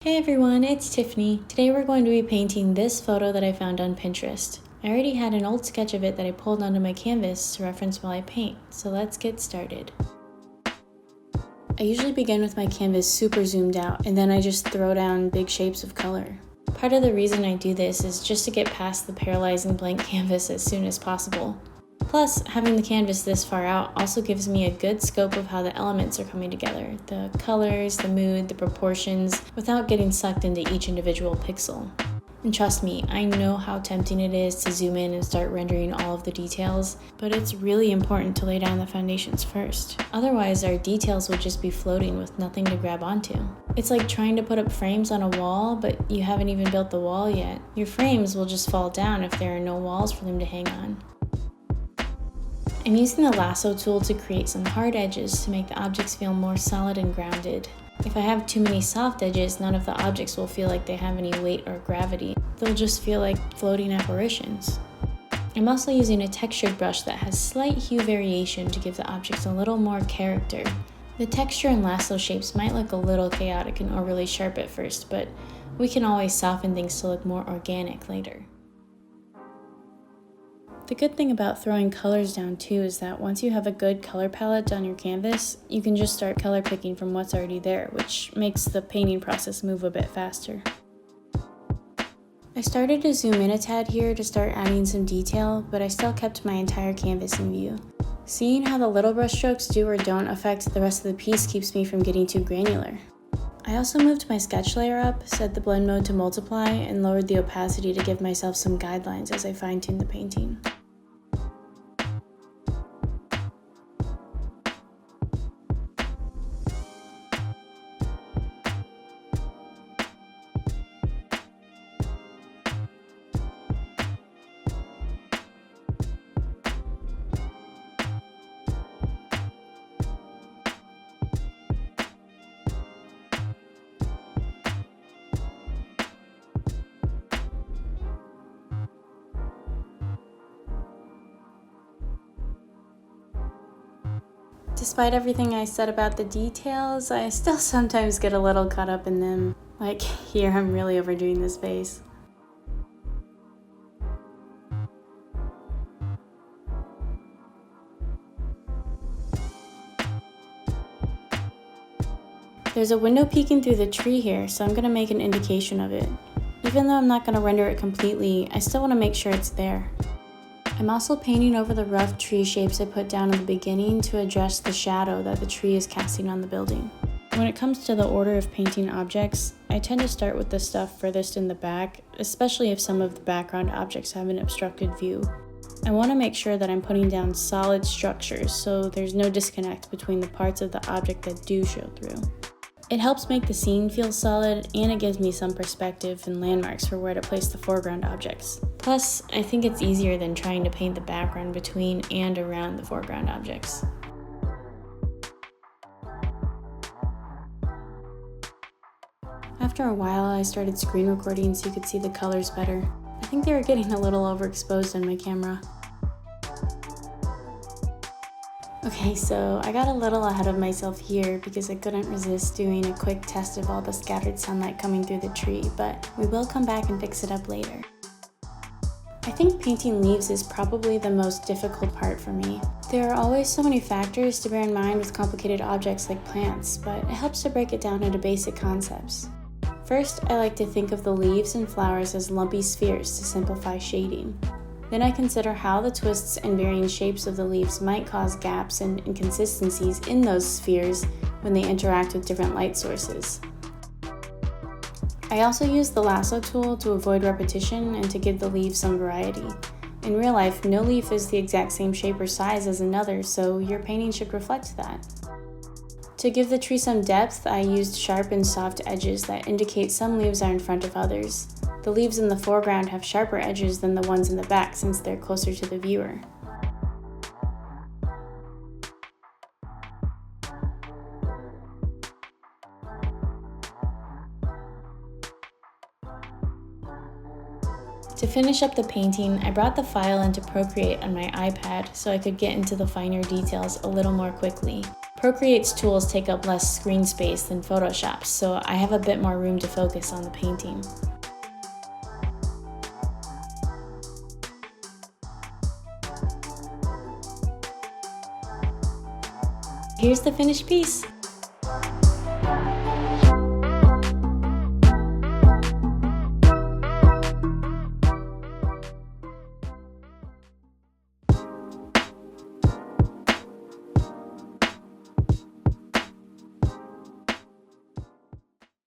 Hey everyone, it's Tiffany. Today we're going to be painting this photo that I found on Pinterest. I already had an old sketch of it that I pulled onto my canvas to reference while I paint, so let's get started. I usually begin with my canvas super zoomed out, and then I just throw down big shapes of color. Part of the reason I do this is just to get past the paralyzing blank canvas as soon as possible. Plus, having the canvas this far out also gives me a good scope of how the elements are coming together, the colors, the mood, the proportions, without getting sucked into each individual pixel. And trust me, I know how tempting it is to zoom in and start rendering all of the details, but it's really important to lay down the foundations first. Otherwise, our details would just be floating with nothing to grab onto. It's like trying to put up frames on a wall, but you haven't even built the wall yet. Your frames will just fall down if there are no walls for them to hang on. I'm using the lasso tool to create some hard edges to make the objects feel more solid and grounded. If I have too many soft edges, none of the objects will feel like they have any weight or gravity. They'll just feel like floating apparitions. I'm also using a textured brush that has slight hue variation to give the objects a little more character. The texture and lasso shapes might look a little chaotic and overly sharp at first, but we can always soften things to look more organic later. The good thing about throwing colors down too is that once you have a good color palette on your canvas, you can just start color picking from what's already there, which makes the painting process move a bit faster. I started to zoom in a tad here to start adding some detail, but I still kept my entire canvas in view. Seeing how the little brush strokes do or don't affect the rest of the piece keeps me from getting too granular. I also moved my sketch layer up, set the blend mode to multiply, and lowered the opacity to give myself some guidelines as I fine-tuned the painting. Despite everything I said about the details, I still sometimes get a little caught up in them. Like here, I'm really overdoing this face. There's a window peeking through the tree here, so I'm going to make an indication of it. Even though I'm not going to render it completely, I still want to make sure it's there. I'm also painting over the rough tree shapes I put down in the beginning to address the shadow that the tree is casting on the building. When it comes to the order of painting objects, I tend to start with the stuff furthest in the back, especially if some of the background objects have an obstructed view. I want to make sure that I'm putting down solid structures so there's no disconnect between the parts of the object that do show through. It helps make the scene feel solid, and it gives me some perspective and landmarks for where to place the foreground objects. Plus, I think it's easier than trying to paint the background between and around the foreground objects. After a while, I started screen recording so you could see the colors better. I think they were getting a little overexposed on my camera. Okay, so I got a little ahead of myself here because I couldn't resist doing a quick test of all the scattered sunlight coming through the tree, but we will come back and fix it up later. I think painting leaves is probably the most difficult part for me. There are always so many factors to bear in mind with complicated objects like plants, but it helps to break it down into basic concepts. First, I like to think of the leaves and flowers as lumpy spheres to simplify shading. Then I consider how the twists and varying shapes of the leaves might cause gaps and inconsistencies in those spheres when they interact with different light sources. I also use the lasso tool to avoid repetition and to give the leaves some variety. In real life, no leaf is the exact same shape or size as another, so your painting should reflect that. To give the tree some depth, I used sharp and soft edges that indicate some leaves are in front of others. The leaves in the foreground have sharper edges than the ones in the back since they're closer to the viewer. To finish up the painting, I brought the file into Procreate on my iPad so I could get into the finer details a little more quickly. Procreate's tools take up less screen space than Photoshop's, so I have a bit more room to focus on the painting. Here's the finished piece.